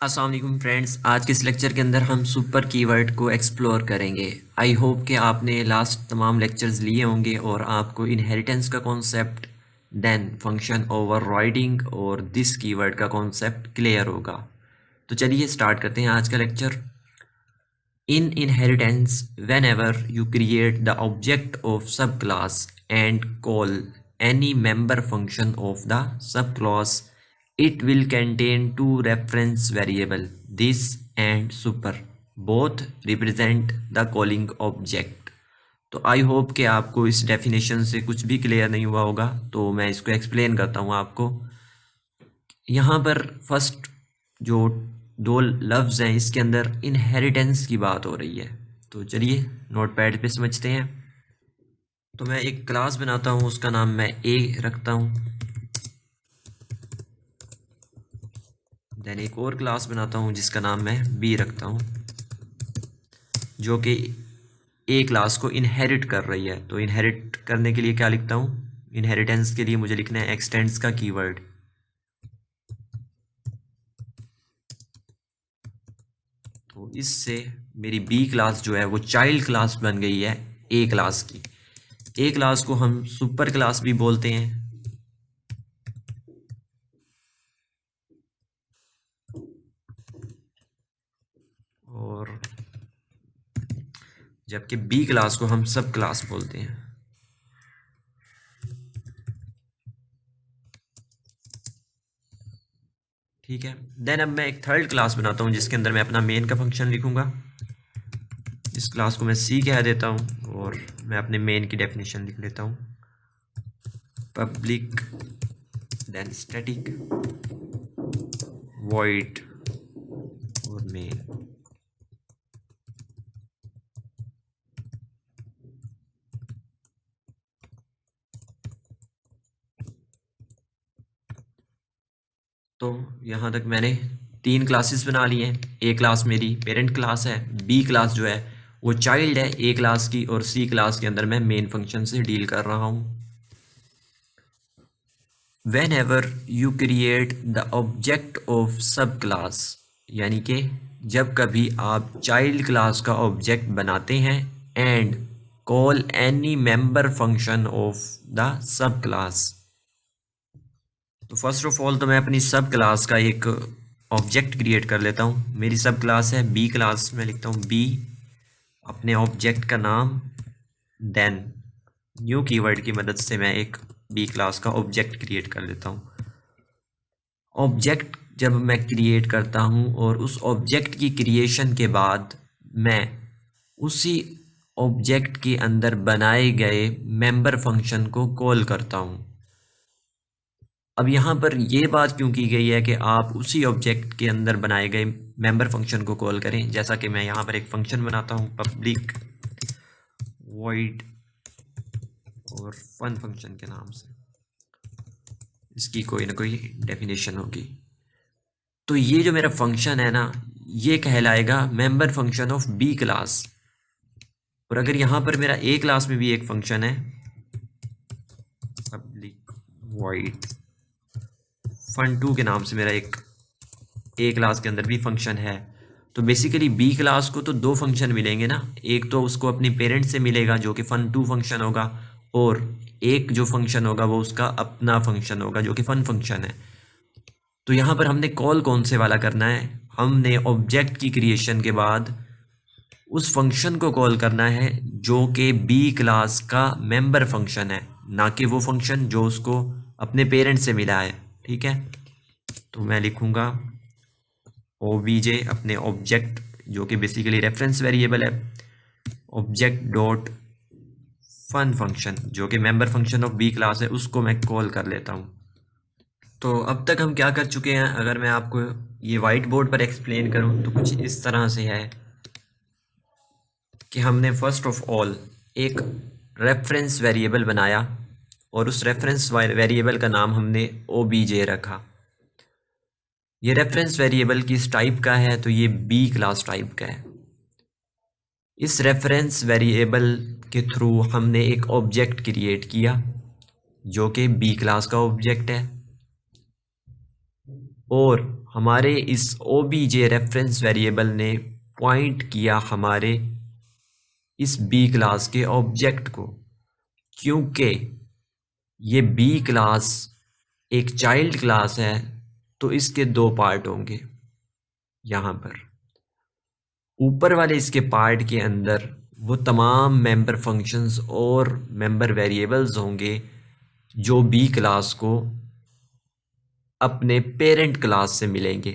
अस्सलाम वालेकुम फ्रेंड्स। आज के इस लेक्चर के अंदर हम सुपर कीवर्ड को एक्सप्लोर करेंगे। आई होप कि आपने लास्ट तमाम लेक्चर्स लिए होंगे और आपको इनहेरिटेंस का कॉन्सेप्ट, देन फंक्शन ओवरराइडिंग और दिस कीवर्ड का कॉन्सेप्ट क्लियर होगा। तो चलिए स्टार्ट करते हैं आज का lecture. In inheritance, whenever you create the object of subclass and call any member function of the subclass, it will contain two reference variable, this and super. Both represent the calling object. तो I hope कि आपको इस definition से कुछ भी clear नहीं हुआ होगा, तो मैं इसको एक्सप्लेन करता हूँ आपको। यहाँ पर फर्स्ट जो दो लफ्ज़ हैं इसके अंदर इनहेरिटेंस की बात हो रही है। तो चलिए नोटपैड पे समझते हैं। तो मैं एक क्लास बनाता हूँ, उसका नाम मैं ए रखता हूँ। देन एक और क्लास बनाता हूँ जिसका नाम मैं बी रखता हूँ, जो कि ए क्लास को इनहेरिट कर रही है। तो इनहेरिट करने के लिए क्या लिखता हूँ? इनहेरिटेंस के लिए मुझे लिखना है एक्सटेंड्स का कीवर्ड। तो इससे मेरी बी क्लास जो है वो चाइल्ड क्लास बन गई है ए क्लास की। ए क्लास को हम सुपर क्लास भी बोलते हैं, और जबकि बी क्लास को हम सब क्लास बोलते हैं। ठीक है। देन अब मैं एक थर्ड क्लास बनाता हूँ जिसके अंदर मैं अपना मेन का फंक्शन लिखूंगा। इस क्लास को मैं सी कह देता हूँ और मैं अपने मेन की डेफिनेशन लिख लेता हूँ, पब्लिक देन स्टैटिक वॉइड और मेन। तो यहाँ तक मैंने तीन क्लासेस बना ली हैं। ए क्लास मेरी पेरेंट क्लास है, बी क्लास जो है वो चाइल्ड है ए क्लास की, और सी क्लास के अंदर मैं मेन फंक्शन से डील कर रहा हूँ। Whenever you create the object of सब क्लास, यानी कि जब कभी आप चाइल्ड क्लास का ऑब्जेक्ट बनाते हैं and call any member function of the sub class. तो फर्स्ट ऑफ ऑल तो मैं अपनी सब क्लास का एक ऑब्जेक्ट क्रिएट कर लेता हूँ। मेरी सब क्लास है बी क्लास, में लिखता हूँ बी, अपने ऑब्जेक्ट का नाम, देन न्यू कीवर्ड की मदद से मैं एक बी क्लास का ऑब्जेक्ट क्रिएट कर लेता हूँ। ऑब्जेक्ट जब मैं क्रिएट करता हूँ और उस ऑब्जेक्ट की क्रिएशन के बाद मैं उसी ऑब्जेक्ट के अंदर बनाए गए मेंबर फंक्शन को कॉल करता हूँ। अब यहाँ पर ये बात क्यों की गई है कि आप उसी ऑब्जेक्ट के अंदर बनाए गए मेंबर फंक्शन को कॉल करें? जैसा कि मैं यहाँ पर एक फंक्शन बनाता हूँ पब्लिक वॉइड और फन फंक्शन के नाम से, इसकी कोई ना कोई डेफिनेशन होगी। तो ये जो मेरा फंक्शन है ना, ये कहलाएगा member function of B class. और अगर यहाँ पर मेरा ए क्लास में भी एक फंक्शन है पब्लिक वॉइड fun2 के नाम से, मेरा एक ए क्लास के अंदर भी फंक्शन है, तो बेसिकली बी क्लास को तो दो फंक्शन मिलेंगे ना। एक तो उसको अपनी पेरेंट से मिलेगा जो कि fun2 फंक्शन होगा, और एक जो फंक्शन होगा वो उसका अपना फंक्शन होगा जो कि फन फंक्शन है। तो यहाँ पर हमने कॉल कौन से वाला करना है? हमने ऑब्जेक्ट की क्रिएशन के बाद उस फंक्शन को कॉल करना है जो कि बी क्लास का मेंबर फंक्शन है, ना कि वो फंक्शन जो उसको अपने पेरेंट से मिला है। ठीक है। तो मैं लिखूँगा obj अपने ऑब्जेक्ट, जो कि बेसिकली रेफरेंस वेरिएबल है, ऑब्जेक्ट डॉट फन फंक्शन जो कि member function of B class है, उसको मैं कॉल कर लेता हूँ। तो अब तक हम क्या कर चुके हैं? अगर मैं आपको ये वाइट बोर्ड पर एक्सप्लेन करूँ तो कुछ इस तरह से है कि हमने फर्स्ट ऑफ ऑल एक रेफरेंस वेरिएबल बनाया और उस रेफरेंस वेरिएबल का नाम हमने obj रखा। ये रेफरेंस वेरिएबल किस टाइप का है? तो ये बी क्लास टाइप का है। इस रेफरेंस वेरिएबल के थ्रू हमने एक ऑब्जेक्ट क्रिएट किया जो कि बी क्लास का ऑब्जेक्ट है, और हमारे इस OBJ रेफरेंस वेरिएबल ने पॉइंट किया हमारे इस बी क्लास के ऑब्जेक्ट को, क्योंकि ये बी क्लास एक चाइल्ड क्लास है तो इसके दो पार्ट होंगे। यहाँ पर ऊपर वाले इसके पार्ट के अंदर वो तमाम मेंबर फंक्शंस और मेंबर वेरिएबल्स होंगे जो बी क्लास को अपने पेरेंट क्लास से मिलेंगे,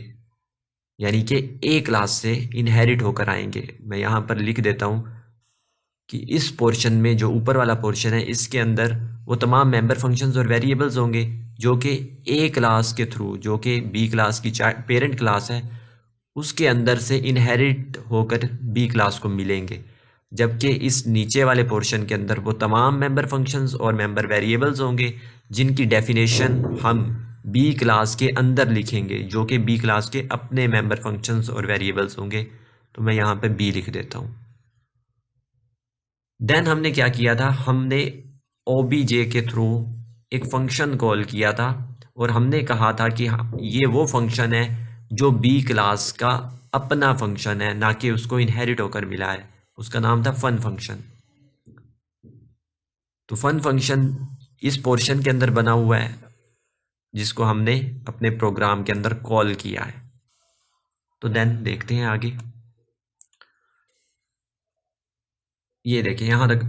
यानी कि ए क्लास से इनहेरिट होकर आएंगे। मैं यहाँ पर लिख देता हूँ कि इस पोर्शन में जो ऊपर वाला पोर्शन है इसके अंदर वो तमाम मेंबर फंक्शंस और वेरिएबल्स होंगे जो कि ए क्लास के थ्रू, जो कि बी क्लास की पेरेंट क्लास है, उसके अंदर से इनहेरिट होकर बी क्लास को मिलेंगे। जबकि इस नीचे वाले पोर्शन के अंदर वो तमाम मेंबर फंक्शंस और मेंबर वेरिएबल्स होंगे जिनकी डेफिनेशन हम बी क्लास के अंदर लिखेंगे, जो कि बी क्लास के अपने मेंबर फंक्शंस और वेरिएबल्स होंगे। तो मैं यहाँ पे बी लिख देता हूँ। देन हमने क्या किया था, हमने OBJ के थ्रू एक फंक्शन कॉल किया था और हमने कहा था कि ये वो फंक्शन है जो बी क्लास का अपना फंक्शन है, ना कि उसको इनहेरिट होकर मिला है। उसका नाम था फन फंक्शन। तो फन फंक्शन इस पोर्शन के अंदर बना हुआ है जिसको हमने अपने प्रोग्राम के अंदर कॉल किया है। तो देन देखते हैं आगे। ये देखें यहाँ तक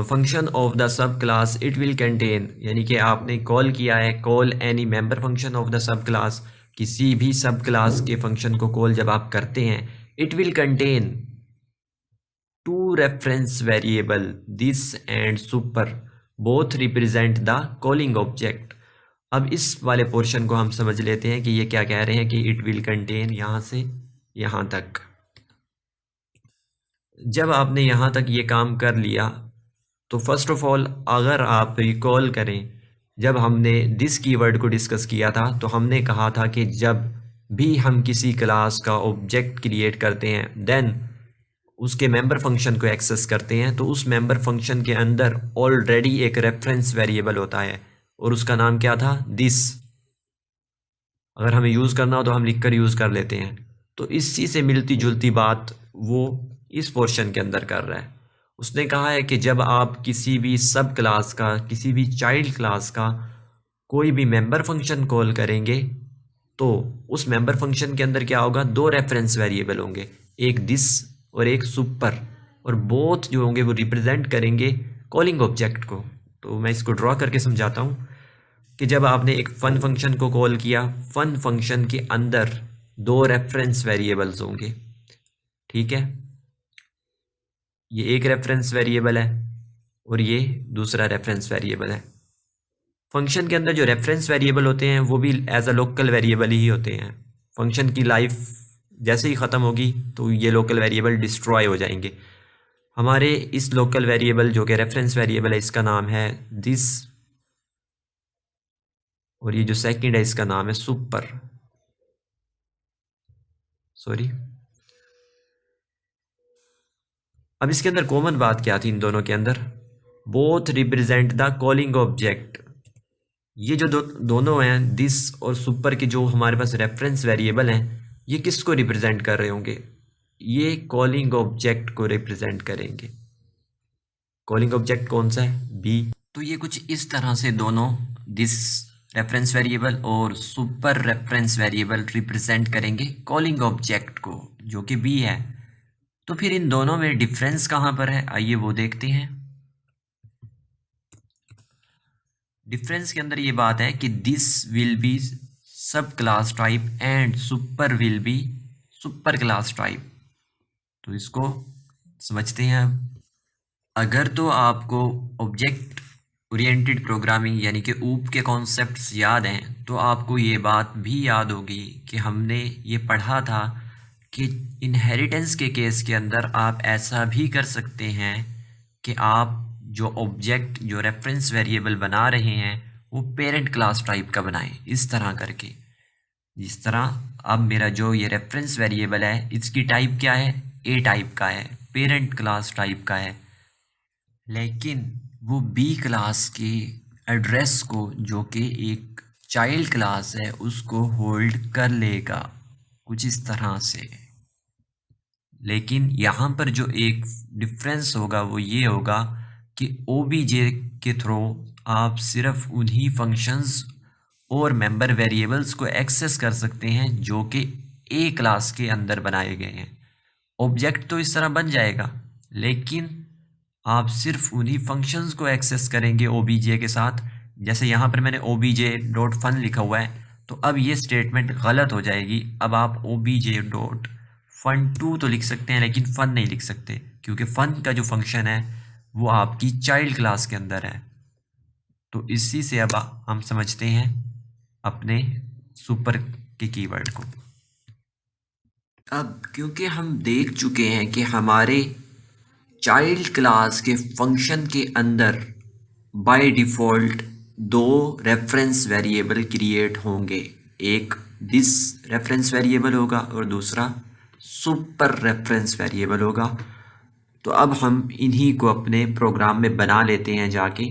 function of the sub class it will contain, यानी कि आपने कॉल किया है call any member function of the sub class, किसी भी सब क्लास के फंक्शन को कॉल जब आप करते हैं, it will contain two reference variable this and super both represent the calling object. अब इस वाले पोर्शन को हम समझ लेते हैं कि ये क्या कह रहे हैं कि इट विल कंटेन यहाँ से यहाँ तक। जब आपने यहाँ तक ये काम कर लिया तो फर्स्ट ऑफ ऑल अगर आप रिकॉल करें, जब हमने दिस कीवर्ड को डिस्कस किया था तो हमने कहा था कि जब भी हम किसी क्लास का ऑब्जेक्ट क्रिएट करते हैं देन उसके मेंबर फंक्शन को एक्सेस करते हैं तो उस मेंबर फंक्शन के अंदर ऑलरेडी एक रेफरेंस वेरिएबल होता है और उसका नाम क्या था, दिस। अगर हमें यूज़ करना हो तो हम लिख कर यूज़ कर लेते हैं। तो इसी से मिलती जुलती बात वो इस पोर्शन के अंदर कर रहा है। उसने कहा है कि जब आप किसी भी सब क्लास का, किसी भी चाइल्ड क्लास का कोई भी मेंबर फंक्शन कॉल करेंगे तो उस मेंबर फंक्शन के अंदर क्या होगा, दो रेफरेंस वेरिएबल होंगे, एक दिस और एक सुपर, और बोथ जो होंगे वो रिप्रेजेंट करेंगे कॉलिंग ऑब्जेक्ट को। तो मैं इसको ड्रॉ करके समझाता हूँ कि जब आपने एक फन फंक्शन को कॉल किया, फन फंक्शन के अंदर दो रेफरेंस वेरिएबल्स होंगे, ठीक है। ये एक रेफरेंस वेरिएबल है और ये दूसरा रेफरेंस वेरिएबल है। फंक्शन के अंदर जो रेफरेंस वेरिएबल होते हैं वो भी एज अ लोकल वेरिएबल ही होते हैं। फंक्शन की लाइफ जैसे ही ख़त्म होगी तो ये लोकल वेरिएबल डिस्ट्रॉय हो जाएंगे। हमारे इस लोकल वेरिएबल जो कि रेफरेंस वेरिएबल है इसका नाम है दिस, और ये जो सेकंड है इसका नाम है सुपर। सॉरी, अब इसके अंदर कॉमन बात क्या थी इन दोनों के अंदर, both represent the calling object. ये जो दोनों हैं दिस और सुपर के जो हमारे पास रेफरेंस वेरिएबल हैं ये किसको रिप्रेजेंट कर रहे होंगे, ये कॉलिंग ऑब्जेक्ट को रिप्रेजेंट करेंगे। कॉलिंग ऑब्जेक्ट कौन सा है, बी। तो ये कुछ इस तरह से दोनों दिस रेफरेंस वेरिएबल और सुपर रेफरेंस वेरिएबल रिप्रेजेंट करेंगे कॉलिंग ऑब्जेक्ट को जो कि बी है। तो फिर इन दोनों में डिफरेंस कहाँ पर है, आइए वो देखते हैं। डिफरेंस के अंदर ये बात है कि दिस विल बी सब class type and super will be super class type. तो इसको समझते हैं अब। अगर तो आपको ऑब्जेक्ट ओरिएंटेड प्रोग्रामिंग यानी कि ऊप के कॉन्सेप्ट्स याद हैं तो आपको ये बात भी याद होगी कि हमने ये पढ़ा था कि इनहेरिटेंस के केस के अंदर आप ऐसा भी कर सकते हैं कि आप जो ऑब्जेक्ट, जो रेफरेंस वेरिएबल बना रहे हैं वो पेरेंट क्लास टाइप का बनाएं, इस तरह करके। जिस तरह अब मेरा जो ये रेफरेंस वेरिएबल है इसकी टाइप क्या है, ए टाइप का है, पेरेंट क्लास टाइप का है, लेकिन वो बी क्लास के एड्रेस को जो कि एक चाइल्ड क्लास है उसको होल्ड कर लेगा कुछ इस तरह से। लेकिन यहाँ पर जो एक डिफरेंस होगा वो ये होगा कि ओबीजे के थ्रू आप सिर्फ उन्हीं फंक्शंस और मेंबर वेरिएबल्स को एक्सेस कर सकते हैं जो कि ए क्लास के अंदर बनाए गए हैं। ऑब्जेक्ट तो इस तरह बन जाएगा, लेकिन आप सिर्फ उन्हीं फंक्शंस को एक्सेस करेंगे ओबीजे के साथ। जैसे यहाँ पर मैंने ओबीजे डॉट फन लिखा हुआ है, तो अब ये स्टेटमेंट गलत हो जाएगी। अब आप ओबीजे डॉट फन टू तो लिख सकते हैं, लेकिन फन नहीं लिख सकते, क्योंकि फन का जो फंक्शन है वो आपकी चाइल्ड क्लास के अंदर है। तो इसी से अब हम समझते हैं अपने सुपर के कीवर्ड को। अब क्योंकि हम देख चुके हैं कि हमारे चाइल्ड क्लास के फंक्शन के अंदर बाय डिफ़ॉल्ट दो रेफरेंस वेरिएबल क्रिएट होंगे, एक दिस रेफरेंस वेरिएबल होगा और दूसरा सुपर रेफरेंस वेरिएबल होगा। तो अब हम इन्हीं को अपने प्रोग्राम में बना लेते हैं जाके।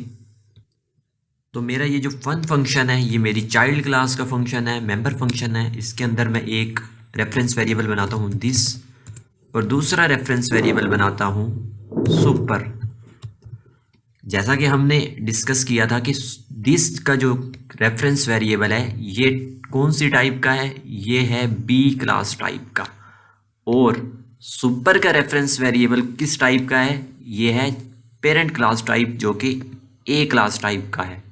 तो मेरा ये जो फन फंक्शन है ये मेरी चाइल्ड क्लास का फंक्शन है, मेंबर फंक्शन है। इसके अंदर मैं एक रेफरेंस वेरिएबल बनाता हूँ दिस और दूसरा रेफरेंस वेरिएबल बनाता हूँ सुपर। जैसा कि हमने डिस्कस किया था कि दिस का जो रेफरेंस वेरिएबल है ये कौन सी टाइप का है, ये है बी क्लास टाइप का। और सुपर का रेफरेंस वेरिएबल किस टाइप का है, ये है पेरेंट क्लास टाइप जो कि ए क्लास टाइप का है।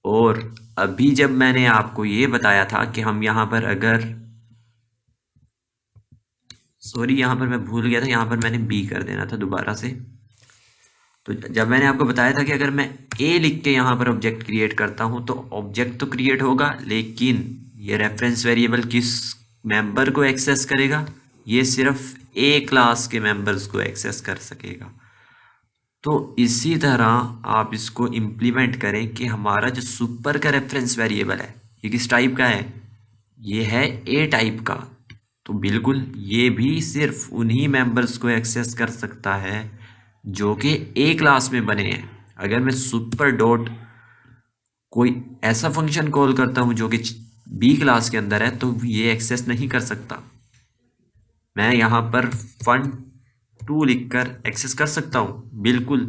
और अभी जब मैंने आपको ये बताया था कि हम यहाँ पर अगर यहाँ पर मैं भूल गया था, यहाँ पर मैंने बी कर देना था दोबारा से। तो जब मैंने आपको बताया था कि अगर मैं ए लिख के यहाँ पर ऑब्जेक्ट क्रिएट करता हूँ तो ऑब्जेक्ट तो क्रिएट होगा, लेकिन ये रेफरेंस वेरिएबल किस मेंबर को एक्सेस करेगा, ये सिर्फ ए क्लास के मेंबर्स को एक्सेस कर सकेगा। तो इसी तरह आप इसको इम्प्लीमेंट करें कि हमारा जो सुपर का रेफरेंस वेरिएबल है ये किस टाइप का है, ये है ए टाइप का। तो बिल्कुल ये भी सिर्फ उन्हीं मेंबर्स को एक्सेस कर सकता है जो कि ए क्लास में बने हैं। अगर मैं सुपर डॉट कोई ऐसा फंक्शन कॉल करता हूँ जो कि बी क्लास के अंदर है तो ये एक्सेस नहीं कर सकता। मैं यहाँ पर फन टू लिखकर एक्सेस कर सकता हूँ बिल्कुल,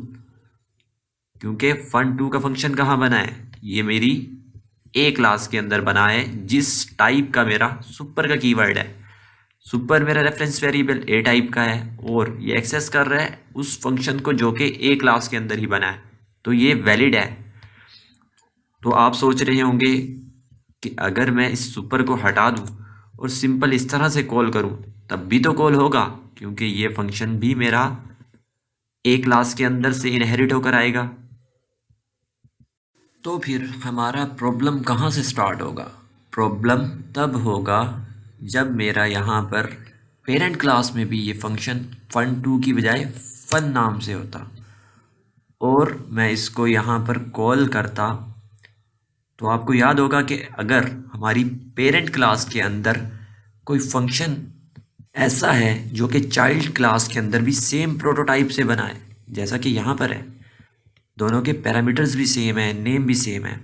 क्योंकि फन टू का फंक्शन कहाँ बना है, ये मेरी ए क्लास के अंदर बना है जिस टाइप का मेरा सुपर का कीवर्ड है। सुपर मेरा रेफरेंस वेरिएबल ए टाइप का है और ये एक्सेस कर रहा है उस फंक्शन को जो कि ए क्लास के अंदर ही बना है, तो ये वैलिड है। तो आप सोच रहे होंगे कि अगर मैं इस सुपर को हटा दूं और सिंपल इस तरह से कॉल करूं तब भी तो कॉल होगा, क्योंकि ये फंक्शन भी मेरा ए क्लास के अंदर से इनहेरिट होकर आएगा। तो फिर हमारा प्रॉब्लम कहाँ से स्टार्ट होगा? प्रॉब्लम तब होगा जब मेरा यहाँ पर पेरेंट क्लास में भी ये फंक्शन फन टू की बजाय फन नाम से होता और मैं इसको यहाँ पर कॉल करता। तो आपको याद होगा कि अगर हमारी पेरेंट क्लास के अंदर कोई फंक्शन ऐसा है जो कि चाइल्ड क्लास के अंदर भी सेम प्रोटोटाइप से बना है, जैसा कि यहाँ पर है, दोनों के पैरामीटर्स भी सेम है, नेम भी सेम है,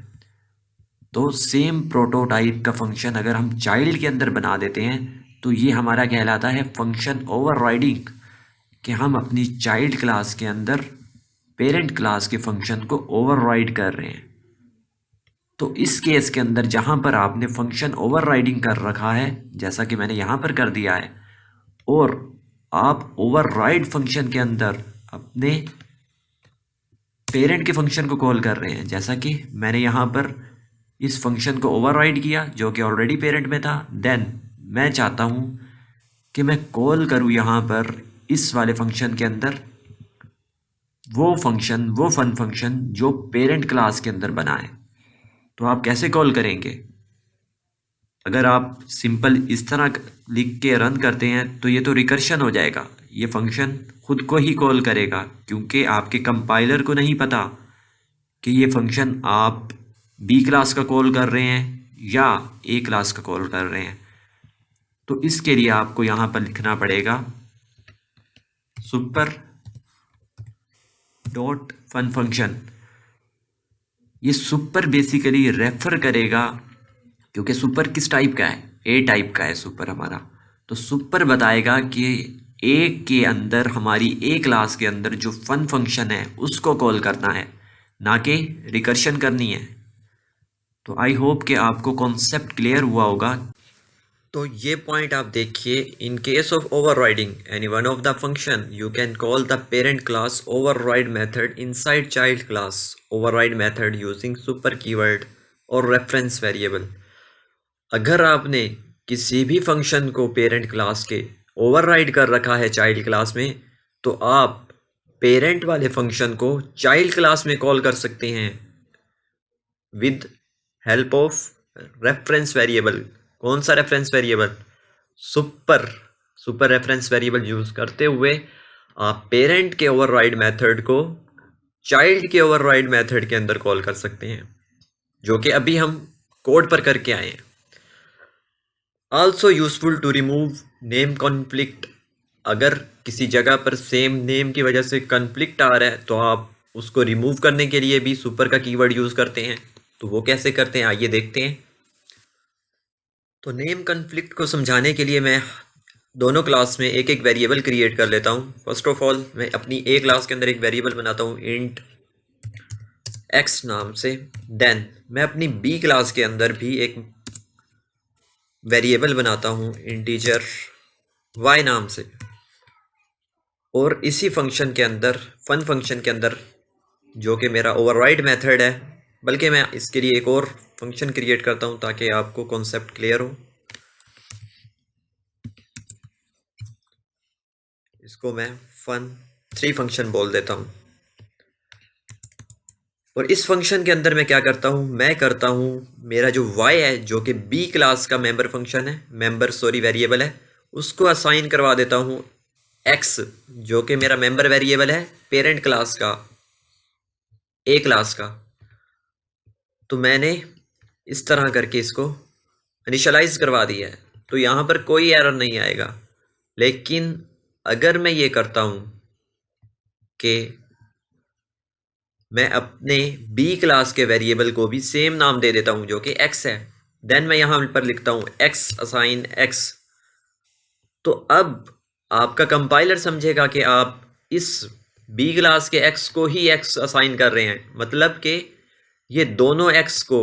तो सेम प्रोटोटाइप का फंक्शन अगर हम चाइल्ड के अंदर बना देते हैं तो ये हमारा कहलाता है फंक्शन ओवरराइडिंग, कि हम अपनी चाइल्ड क्लास के अंदर पेरेंट क्लास के फंक्शन को ओवरराइड कर रहे हैं। तो इस केस के अंदर जहाँ पर आपने फंक्शन ओवरराइडिंग कर रखा है, जैसा कि मैंने यहाँ पर कर दिया है, और आप ओवरराइड फंक्शन के अंदर अपने पेरेंट के फंक्शन को कॉल कर रहे हैं, जैसा कि मैंने यहाँ पर इस फंक्शन को ओवरराइड किया जो कि ऑलरेडी पेरेंट में था। देन मैं चाहता हूँ कि मैं कॉल करूँ यहाँ पर इस वाले फंक्शन के अंदर वो फंक्शन, वो फन फंक्शन जो पेरेंट क्लास के अंदर बना है। तो आप कैसे कॉल करेंगे? अगर आप सिंपल इस तरह लिख के रन करते हैं तो ये तो रिकर्शन हो जाएगा, ये फंक्शन खुद को ही कॉल करेगा, क्योंकि आपके कंपाइलर को नहीं पता कि ये फंक्शन आप बी क्लास का कॉल कर रहे हैं या ए क्लास का कॉल कर रहे हैं। तो इसके लिए आपको यहाँ पर लिखना पड़ेगा सुपर डॉट फन फंक्शन। ये सुपर बेसिकली रेफर करेगा, क्योंकि सुपर किस टाइप का है, ए टाइप का है सुपर हमारा, तो सुपर बताएगा कि ए के अंदर, हमारी ए क्लास के अंदर जो फन फंक्शन है उसको कॉल करना है, ना कि रिकर्शन करनी है। तो आई होप कि आपको कॉन्सेप्ट क्लियर हुआ होगा। तो ये पॉइंट आप देखिए, in case of overriding any one of the function you can call the parent class override method inside child class override method using super keyword और रेफरेंस वेरिएबल। अगर आपने किसी भी फंक्शन को पेरेंट क्लास के override कर रखा है चाइल्ड क्लास में, तो आप पेरेंट वाले फंक्शन को चाइल्ड क्लास में कॉल कर सकते हैं with help of reference variable. कौन सा reference variable? Super reference variable use करते हुए आप पेरेंट के ओवरराइड मेथड को चाइल्ड के ओवरराइड मेथड के अंदर कॉल कर सकते हैं, जो कि अभी हम कोड पर करके आए हैं। Also useful to remove name conflict. अगर किसी जगह पर सेम नेम की वजह से कॉन्फ्लिक्ट आ रहा है तो आप उसको रिमूव करने के लिए भी सुपर का कीवर्ड यूज करते हैं। तो वो कैसे करते हैं आइए देखते हैं। तो नेम कॉन्फ्लिक्ट को समझाने के लिए मैं दोनों क्लास में एक एक वेरिएबल क्रिएट कर लेता हूँ। फर्स्ट ऑफ ऑल मैं अपनी ए क्लास के अंदर एक वेरिएबल बनाता हूँ इंट एक्स नाम से। देन मैं अपनी बी क्लास के अंदर भी एक वेरिएबल बनाता हूँ इंटीजर वाई नाम से। और इसी फंक्शन के अंदर, फन फंक्शन के अंदर, जो कि मेरा ओवरराइड मेथड है, बल्कि मैं इसके लिए एक और फंक्शन क्रिएट करता हूं ताकि आपको कॉन्सेप्ट क्लियर हो। इसको मैं fun3 फंक्शन बोल देता हूं। और इस फंक्शन के अंदर मैं क्या करता हूं, मैं करता हूं मेरा जो y है, जो कि b क्लास का मेंबर फंक्शन है, वेरिएबल है, उसको असाइन करवा देता हूं x, जो कि मेरा मेंबर वेरिएबल है पेरेंट क्लास का, a क्लास का। तो मैंने इस तरह करके इसको इनिशियलाइज करवा दिया है, तो यहाँ पर कोई एरर नहीं आएगा। लेकिन अगर मैं ये करता हूँ कि मैं अपने b क्लास के वेरिएबल को भी सेम नाम दे देता हूँ जो कि x है, देन मैं यहाँ पर लिखता हूँ x असाइन x, तो अब आपका कंपाइलर समझेगा कि आप इस b क्लास के x को ही x असाइन कर रहे हैं, मतलब कि ये दोनों x को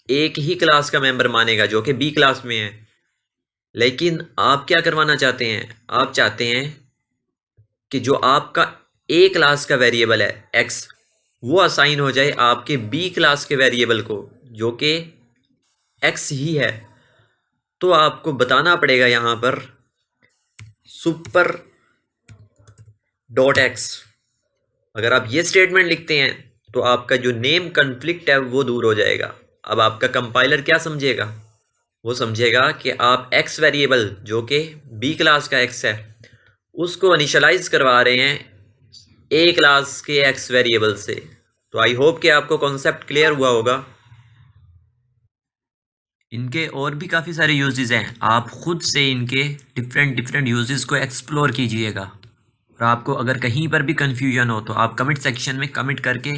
एक ही क्लास का मेंबर मानेगा जो कि b क्लास में है। लेकिन आप क्या करवाना चाहते हैं, आप चाहते हैं कि जो आपका a क्लास का वेरिएबल है x, वो असाइन हो जाए आपके b क्लास के वेरिएबल को जो कि x ही है। तो आपको बताना पड़ेगा यहाँ पर सुपर डॉट x। अगर आप ये स्टेटमेंट लिखते हैं तो आपका जो नेम कॉन्फ्लिक्ट है वो दूर हो जाएगा। अब आपका कंपाइलर क्या समझेगा, वो समझेगा कि आप x वेरिएबल जो कि b क्लास का x है उसको इनिशियलाइज करवा रहे हैं a क्लास के x वेरिएबल से। तो आई होप कि आपको कॉन्सेप्ट क्लियर हुआ होगा। इनके और भी काफ़ी सारे यूजेस हैं, आप खुद से इनके डिफरेंट यूजेस को एक्सप्लोर कीजिएगा। और आपको अगर कहीं पर भी कंफ्यूजन हो तो आप कमेंट सेक्शन में कमेंट करके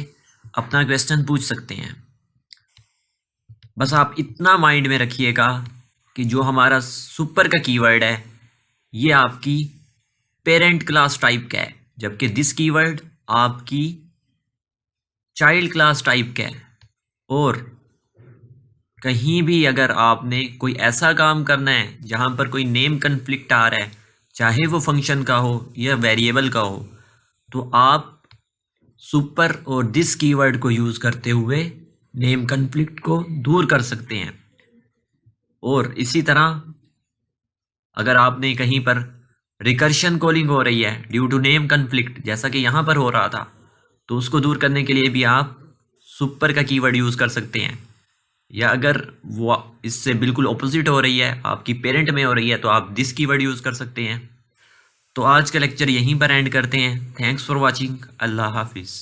अपना क्वेश्चन पूछ सकते हैं। बस आप इतना माइंड में रखिएगा कि जो हमारा सुपर का कीवर्ड है ये आपकी पेरेंट क्लास टाइप का है, जबकि दिस कीवर्ड आपकी चाइल्ड क्लास टाइप का है। और कहीं भी अगर आपने कोई ऐसा काम करना है जहाँ पर कोई नेम कन्फ्लिक्ट आ रहा है, चाहे वो फंक्शन का हो या वेरिएबल का हो, तो आप सुपर और दिस कीवर्ड को यूज़ करते हुए नेम कन्फ्लिक्ट को दूर कर सकते हैं। और इसी तरह अगर आपने कहीं पर रिकर्शन कॉलिंग हो रही है ड्यू टू नेम कन्फ्लिक्ट, जैसा कि यहाँ पर हो रहा था, तो उसको दूर करने के लिए भी आप सुपर का कीवर्ड यूज़ कर सकते हैं। या अगर वो इससे बिल्कुल ऑपोजिट हो रही है, आपकी पेरेंट में हो रही है, तो आप दिस कीवर्ड यूज़ कर सकते हैं। तो आज का लेक्चर यहीं पर एंड करते हैं। Thanks for watching. अल्लाह हाफिज़।